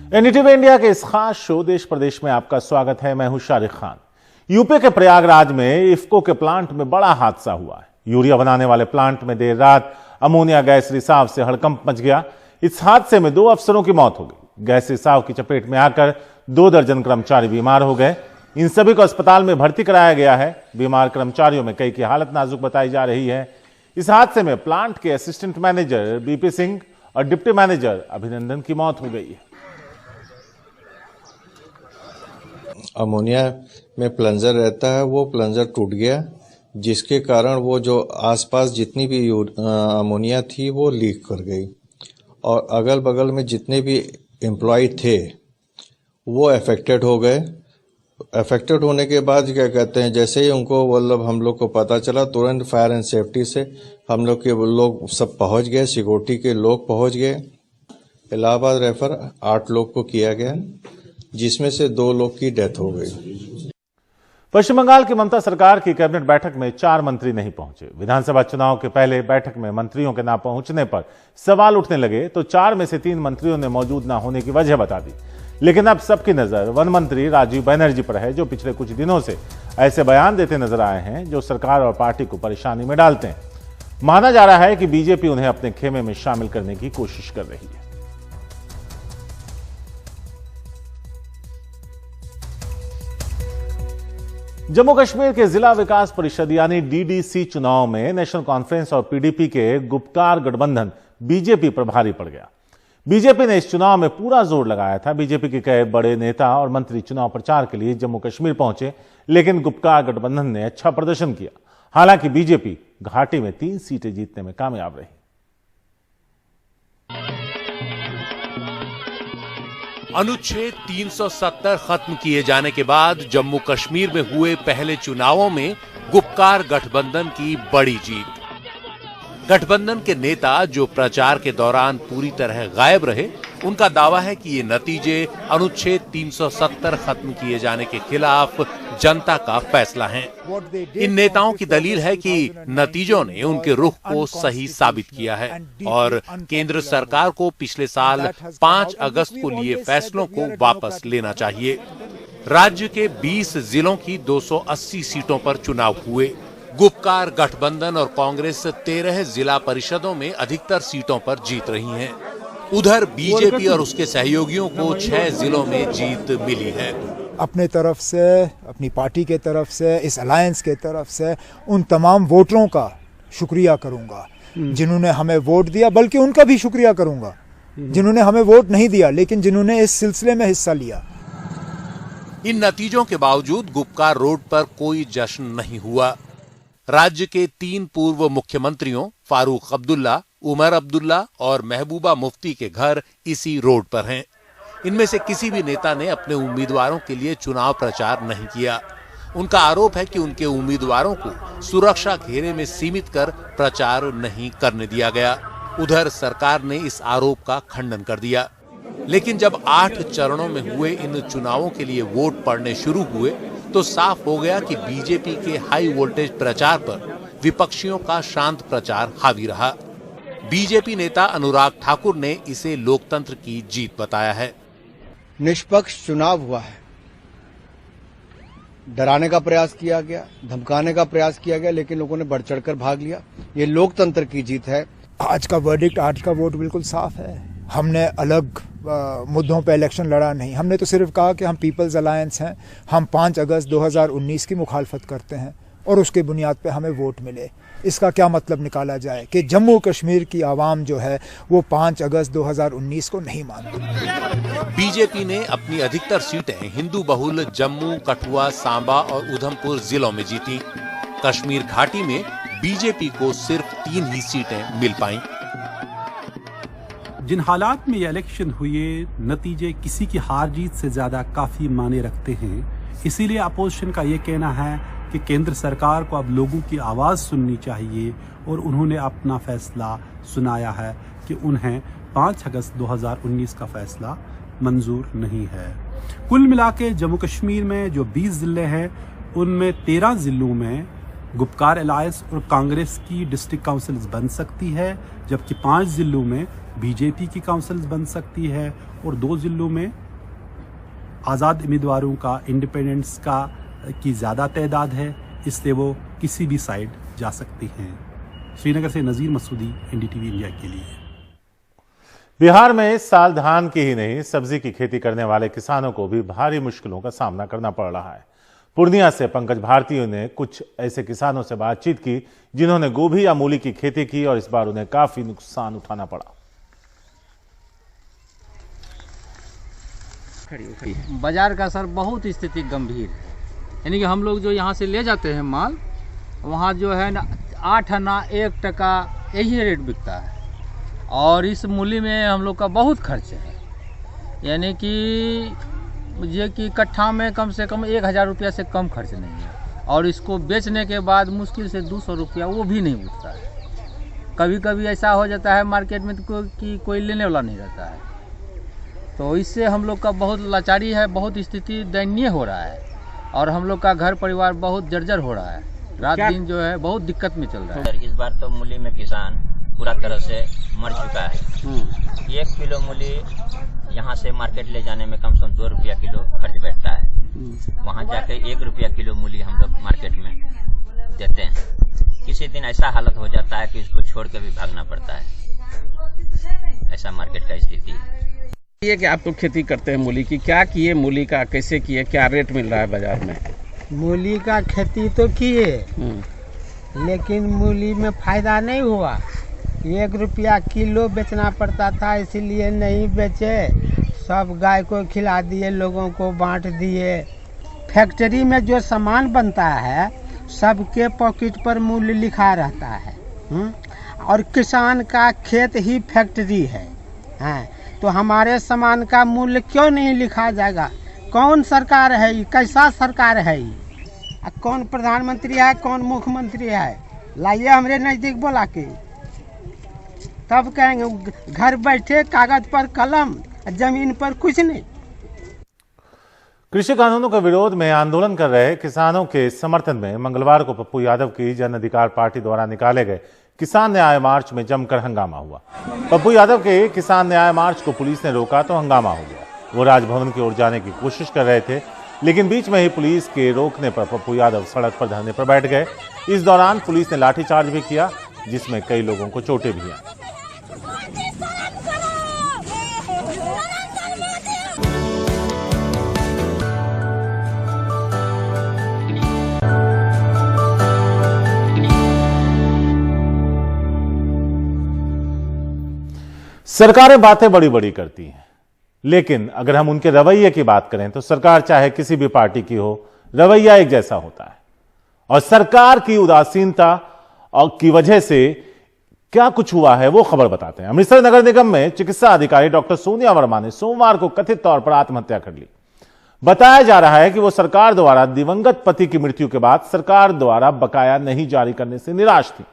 NDTV India के इस खास शो देश प्रदेश में आपका स्वागत है। मैं हूं शारिक खान। यूपी के प्रयागराज में इफ्को के प्लांट में बड़ा हादसा हुआ है। यूरिया बनाने वाले प्लांट में देर रात अमोनिया गैस रिसाव से हड़कंप मच गया। इस हादसे में 2 अफसरों की मौत हो गई। गैस रिसाव की चपेट में आकर 2 दर्जन कर्मचारी बीमार हो गए। इन सभी को अस्पताल में भर्ती कराया गया है। बीमार कर्मचारियों में कई की हालत नाजुक बताई जा रही है। इस हादसे में प्लांट के असिस्टेंट मैनेजर बीपी सिंह और डिप्टी मैनेजर अभिनंदन की मौत हो गई है। अमोनिया में प्लंजर रहता है, वो प्लंजर टूट गया, जिसके कारण वो जो आसपास जितनी भी अमोनिया थी वो लीक कर गई और अगल बगल में जितने भी एम्प्लॉय थे वो अफेक्टेड हो गए। अफेक्टेड होने के बाद क्या कहते हैं, जैसे ही उनको मतलब हम लोग को पता चला, तुरंत फायर एंड सेफ्टी से हम लोग के लोग सब पहुंच गए, सिक्योरिटी के लोग पहुंच गए। इलाहाबाद रेफर 8 लोग को किया गया, जिसमें से 2 लोग की डेथ हो गई। पश्चिम बंगाल की ममता सरकार की कैबिनेट बैठक में 4 मंत्री नहीं पहुंचे। विधानसभा चुनाव के पहले बैठक में मंत्रियों के ना पहुंचने पर सवाल उठने लगे तो 4 में से 3 मंत्रियों ने मौजूद ना होने की वजह बता दी। लेकिन अब सबकी नजर वन मंत्री राजीव बनर्जी पर है, जो पिछले कुछ दिनों से ऐसे बयान देते नजर आए हैं जो सरकार और पार्टी को परेशानी में डालते हैं। माना जा रहा है कि बीजेपी उन्हें अपने खेमे में शामिल करने की कोशिश कर रही है। जम्मू कश्मीर के जिला विकास परिषद यानी डीडीसी चुनाव में नेशनल कॉन्फ्रेंस और पीडीपी के गुपकार गठबंधन बीजेपी प्रभारी पड़ गया। बीजेपी ने इस चुनाव में पूरा जोर लगाया था। बीजेपी के कई बड़े नेता और मंत्री चुनाव प्रचार के लिए जम्मू कश्मीर पहुंचे, लेकिन गुपकार गठबंधन ने अच्छा प्रदर्शन किया। हालांकि बीजेपी घाटी में 3 सीटें जीतने में कामयाब रही। अनुच्छेद 370 खत्म किए जाने के बाद जम्मू कश्मीर में हुए पहले चुनावों में गुपकार गठबंधन की बड़ी जीत। गठबंधन के नेता जो प्रचार के दौरान पूरी तरह गायब रहे, उनका दावा है कि ये नतीजे अनुच्छेद 370 खत्म किए जाने के खिलाफ जनता का फैसला है। इन नेताओं की दलील है कि नतीजों ने उनके रुख को सही साबित किया है और केंद्र सरकार को पिछले साल 5 अगस्त को लिए फैसलों को वापस लेना चाहिए। राज्य के 20 जिलों की 280 सीटों पर चुनाव हुए। गुपकार गठबंधन और कांग्रेस 13 जिला परिषदों में अधिकतर सीटों पर जीत रही हैं। उधर बीजेपी और उसके सहयोगियों को 6 जिलों में जीत मिली है। अपने तरफ से, अपनी पार्टी के तरफ से, इस अलायंस के तरफ से उन तमाम वोटरों का शुक्रिया करूंगा जिन्होंने हमें वोट दिया, बल्कि उनका भी शुक्रिया करूंगा जिन्होंने हमें वोट नहीं दिया लेकिन जिन्होंने इस सिलसिले में हिस्सा लिया। इन नतीजों के बावजूद गुपकार रोड पर कोई जश्न नहीं हुआ। राज्य के 3 पूर्व मुख्यमंत्रियों फारूक अब्दुल्ला, उमर अब्दुल्ला और महबूबा मुफ्ती के घर इसी रोड पर हैं। इनमें से किसी भी नेता ने अपने उम्मीदवारों के लिए चुनाव प्रचार नहीं किया। उनका आरोप है कि उनके उम्मीदवारों को सुरक्षा घेरे में सीमित कर प्रचार नहीं करने दिया गया। उधर सरकार ने इस आरोप का खंडन कर दिया। लेकिन जब 8 चरणों में हुए इन चुनावों के लिए वोट पड़ने शुरू हुए तो साफ हो गया कि बीजेपी के हाई वोल्टेज प्रचार पर विपक्षियों का शांत प्रचार हावी रहा। बीजेपी नेता अनुराग ठाकुर ने इसे लोकतंत्र की जीत बताया है। निष्पक्ष चुनाव हुआ है। डराने का प्रयास किया गया, धमकाने का प्रयास किया गया, लेकिन लोगों ने बढ़ चढ़कर भाग लिया। ये लोकतंत्र की जीत है। आज का वर्डिक्ट, आज का वोट बिल्कुल साफ है। हमने अलग मुद्दों पे इलेक्शन लड़ा नहीं। हमने तो सिर्फ कहा कि हम पीपल्स अलायंस हैं, हम 5 अगस्त 2019 की मुखालफत करते हैं और उसके बुनियाद पे हमें वोट मिले। इसका क्या मतलब निकाला जाए कि जम्मू कश्मीर की आवाम जो है वो 5 अगस्त 2019 को नहीं मानती। बीजेपी ने अपनी अधिकतर सीटें हिंदू बहुल जम्मू, कठुआ, सांबा और उधमपुर जिलों में जीती। कश्मीर घाटी में बीजेपी को सिर्फ 3 ही सीटें मिल पाईं। जिन हालात में ये इलेक्शन हुए, नतीजे किसी की हार जीत से ज्यादा काफी मायने रखते हैं। इसीलिए अपोजिशन का ये कहना है कि केंद्र सरकार को अब लोगों की आवाज सुननी चाहिए और उन्होंने अपना फैसला सुनाया है कि उन्हें 5 अगस्त 2019 का फैसला मंजूर नहीं है। कुल मिला के जम्मू कश्मीर में जो 20 जिले हैं उनमें 13 जिलों में गुपकार अलायंस और कांग्रेस की डिस्ट्रिक्ट काउंसिल्स बन सकती है, जबकि 5 जिलों में बीजेपी की काउंसिल्स बन सकती है और 2 जिलों में आज़ाद उम्मीदवारों का, इंडिपेंडेंट्स का की ज़्यादा तादाद है, इसलिए वो किसी भी साइड जा सकती हैं। श्रीनगर से नज़ीर मसूदी, एनडीटीवी इंडिया के लिए। बिहार में इस साल धान की ही नहीं सब्जी की खेती करने वाले किसानों को भी भारी मुश्किलों का सामना करना पड़ रहा है। पूर्णिया से पंकज भारती ने कुछ ऐसे किसानों से बातचीत की जिन्होंने गोभी या मूली की खेती की और इस बार उन्हें काफी नुकसान उठाना पड़ा। बाजार का सर बहुत स्थिति गंभीर है, यानी कि हम लोग जो यहाँ से ले जाते हैं माल, वहाँ जो है ना 8 आना 1 टका यही रेट बिकता है और इस मूली में हम लोग का बहुत खर्च है, यानी कि ये कि कट्ठा में कम से कम 1000 रुपया से कम खर्च नहीं है और इसको बेचने के बाद मुश्किल से 200 रुपया वो भी नहीं उठता है। कभी कभी ऐसा हो जाता है मार्केट में कि कोई लेने वाला नहीं रहता है, तो इससे हम लोग का बहुत लाचारी है, बहुत स्थिति दयनीय हो रहा है और हम लोग का घर परिवार बहुत जर्जर हो रहा है, रात दिन जो है बहुत दिक्कत में चल रहा है। इस बार तो मूली में किसान पूरा तरह से मर चुका है। 1 किलो मूली यहाँ से मार्केट ले जाने में कम से कम 2 रुपया किलो खर्च बैठता है, वहाँ जाके 1 रुपया किलो मूली हम लोग मार्केट में देते हैं। किसी दिन ऐसा हालत हो जाता है कि इसको छोड़ के भी भागना पड़ता है, ऐसा मार्केट का स्थिति है। ये कि आप तो खेती करते हैं मूली की, क्या किए मूली का, कैसे किए, क्या रेट मिल रहा है बाजार में? मूली का खेती तो किए लेकिन मूली में फायदा नहीं हुआ। 1 रुपया किलो बेचना पड़ता था, इसीलिए नहीं बेचे, सब गाय को खिला दिए, लोगों को बांट दिए। फैक्ट्री में जो सामान बनता है सबके पॉकेट पर मूल्य लिखा रहता है और किसान का खेत ही फैक्ट्री है, तो हमारे सामान का मूल्य क्यों नहीं लिखा जाएगा? कौन सरकार है ये, कैसा सरकार है ये, कौन प्रधानमंत्री है, कौन मुख्यमंत्री है? लाइए हमारे नज़दीक बोला के, तब कहेंगे। घर बैठे कागज पर कलम, जमीन पर कुछ नहीं। कृषि कानूनों के विरोध में आंदोलन कर रहे किसानों के समर्थन में मंगलवार को पप्पू यादव की जन अधिकार पार्टी द्वारा निकाले गए किसान न्याय मार्च में जमकर हंगामा हुआ। पप्पू यादव के किसान न्याय मार्च को पुलिस ने रोका तो हंगामा हो गया। वो राजभवन की ओर जाने की कोशिश कर रहे थे, लेकिन बीच में ही पुलिस के रोकने पर पप्पू यादव सड़क पर धरने पर बैठ गए। इस दौरान पुलिस ने लाठीचार्ज भी किया, जिसमें कई लोगों को चोटें भी आई। सरकारें बातें बड़ी बड़ी करती हैं, लेकिन अगर हम उनके रवैये की बात करें तो सरकार चाहे किसी भी पार्टी की हो, रवैया एक जैसा होता है। और सरकार की उदासीनता और की वजह से क्या कुछ हुआ है वो खबर बताते हैं। अमृतसर नगर निगम में चिकित्सा अधिकारी डॉक्टर सोनिया वर्मा ने सोमवार को कथित तौर पर आत्महत्या कर ली। बताया जा रहा है कि वो सरकार द्वारा दिवंगत पति की मृत्यु के बाद सरकार द्वारा बकाया नहीं जारी करने से निराश थी।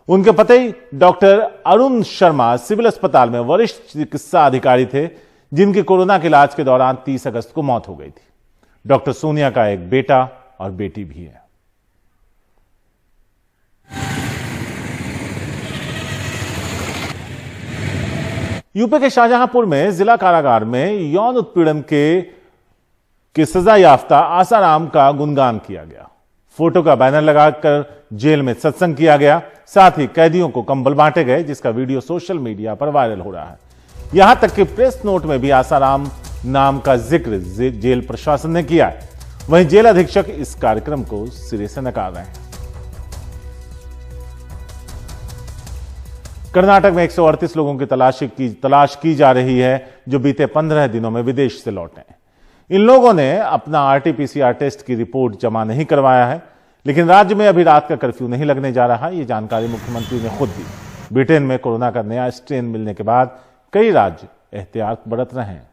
उनके पति डॉक्टर अरुण शर्मा सिविल अस्पताल में वरिष्ठ चिकित्सा अधिकारी थे, जिनकी कोरोना के इलाज के दौरान 30 अगस्त को मौत हो गई थी। डॉक्टर सोनिया का एक बेटा और बेटी भी है। यूपी के शाहजहांपुर में जिला कारागार में यौन उत्पीड़न के सजा याफ्ता आसाराम का गुणगान किया गया। फोटो का बैनर लगाकर जेल में सत्संग किया गया, साथ ही कैदियों को कंबल बांटे गए, जिसका वीडियो सोशल मीडिया पर वायरल हो रहा है। यहां तक कि प्रेस नोट में भी आसाराम नाम का जिक्र जेल प्रशासन ने किया है। वहीं जेल अधीक्षक इस कार्यक्रम को सिरे से नकार रहे हैं। कर्नाटक में 138 लोगों की तलाश की जा रही है, जो बीते 15 दिनों में विदेश से लौटे हैं। इन लोगों ने अपना आरटी-पीसीआर टेस्ट की रिपोर्ट जमा नहीं करवाया है, लेकिन राज्य में अभी रात का कर्फ्यू नहीं लगने जा रहा। यह जानकारी मुख्यमंत्री ने खुद दी। ब्रिटेन में कोरोना का नया स्ट्रेन मिलने के बाद कई राज्य एहतियात बरत रहे हैं।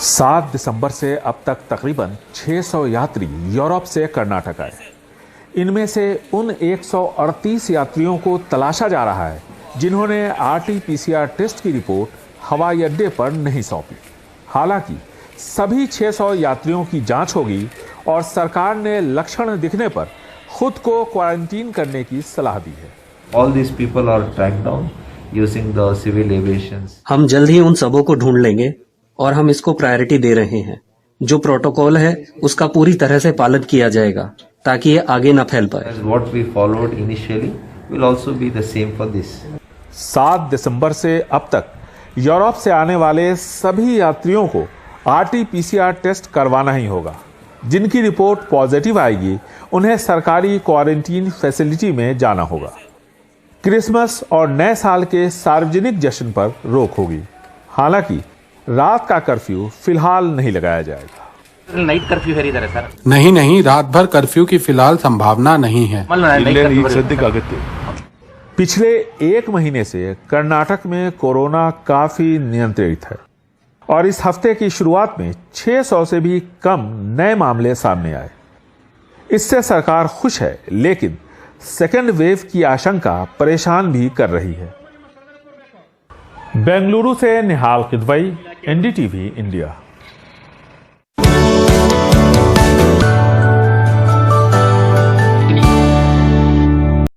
7 दिसंबर से अब तक तकरीबन 600 यात्री यूरोप से कर्नाटक आए। इनमें से उन 138 यात्रियों को तलाशा जा रहा है जिन्होंने आरटी-पीसीआर टेस्ट की रिपोर्ट हवाई अड्डे पर नहीं सौंपी। हालांकि सभी 600 यात्रियों की जांच होगी और सरकार ने लक्षण दिखने पर खुद को क्वारंटीन करने की सलाह दी है। All these people are tracked down using the civil aviation. हम जल्द ही उन सबों को ढूंढ लेंगे और हम इसको प्रायोरिटी दे रहे हैं। जो प्रोटोकॉल है उसका पूरी तरह से पालन किया जाएगा ताकि ये आगे न फैल पाए। What we followed initially will also be the same for this. 7 दिसंबर से अब तक यूरोप से आने वाले सभी यात्रियों को RT-PCR टेस्ट करवाना ही होगा। जिनकी रिपोर्ट पॉजिटिव आएगी उन्हें सरकारी क्वारंटीन फैसिलिटी में जाना होगा। क्रिसमस और नए साल के सार्वजनिक जश्न पर रोक होगी। हालांकि रात का कर्फ्यू फिलहाल नहीं लगाया जाएगा। नाइट कर्फ्यू है इधर सर? नहीं, रात भर कर्फ्यू की फिलहाल संभावना नहीं है। पिछले 1 महीने से कर्नाटक में कोरोना काफी नियंत्रित है और इस हफ्ते की शुरुआत में 600 से भी कम नए मामले सामने आए। इससे सरकार खुश है, लेकिन सेकेंड वेव की आशंका परेशान भी कर रही है। बेंगलुरु से निहाल किदवई, NDTV इंडिया।